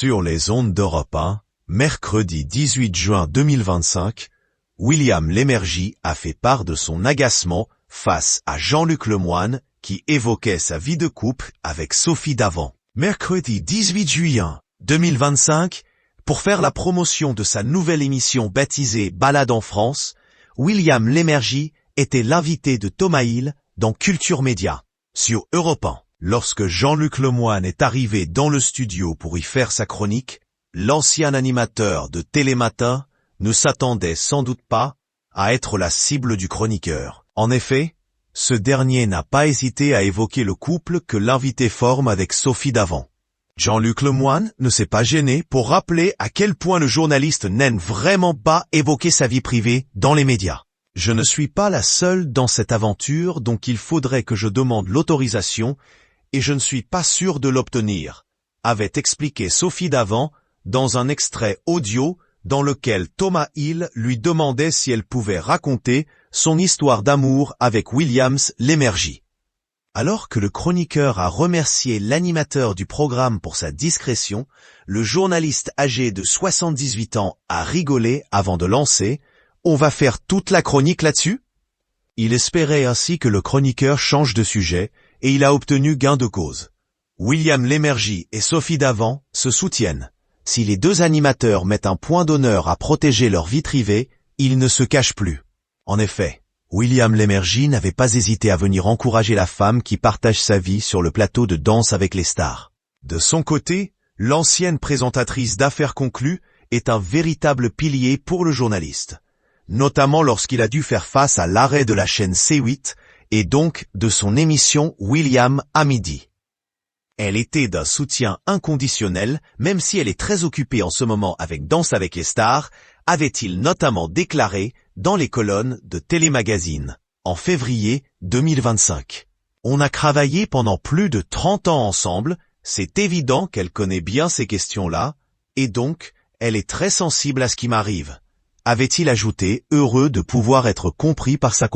Sur les ondes d'Europe 1, mercredi 18 juin 2025, William Lémergie a fait part de son agacement face à Jean-Luc Lemoyne qui évoquait sa vie de couple avec Sophie Davant. Mercredi 18 juillet 2025, pour faire la promotion de sa nouvelle émission baptisée Balade en France, William Lémergie était l'invité de Thomas Hill dans Culture Média. Sur Europe 1, lorsque Jean-Luc Lemoyne est arrivé dans le studio pour y faire sa chronique, l'ancien animateur de Télématin ne s'attendait sans doute pas à être la cible du chroniqueur. En effet, ce dernier n'a pas hésité à évoquer le couple que l'invité forme avec Sophie Davant. Jean-Luc Lemoyne ne s'est pas gêné pour rappeler à quel point le journaliste n'aime vraiment pas évoquer sa vie privée dans les médias. Je ne suis pas la seule dans cette aventure, donc il faudrait que je demande l'autorisation et je ne suis pas sûr de l'obtenir, avait expliqué Sophie Davant dans un extrait audio dans lequel Thomas Hill lui demandait si elle pouvait raconter son histoire d'amour avec William Lémergie. Alors que le chroniqueur a remercié l'animateur du programme pour sa discrétion, le journaliste âgé de 78 ans a rigolé avant de lancer « On va faire toute la chronique là-dessus ?» Il espérait ainsi que le chroniqueur change de sujet et il a obtenu gain de cause. William Lémergie et Sophie Davant se soutiennent. Si les deux animateurs mettent un point d'honneur à protéger leur vie privée, ils ne se cachent plus. En effet, William Lémergie n'avait pas hésité à venir encourager la femme qui partage sa vie sur le plateau de Danse avec les stars. De son côté, l'ancienne présentatrice d'Affaires conclues est un véritable pilier pour le journaliste, notamment lorsqu'il a dû faire face à l'arrêt de la chaîne C8 et donc de son émission William à midi. Elle était d'un soutien inconditionnel, même si elle est très occupée en ce moment avec Danse avec les stars, avait-il notamment déclaré dans les colonnes de Télémagazine, en février 2025. On a travaillé pendant plus de 30 ans ensemble, c'est évident qu'elle connaît bien ces questions-là, et donc, elle est très sensible à ce qui m'arrive, avait-il ajouté, heureux de pouvoir être compris par sa compagne.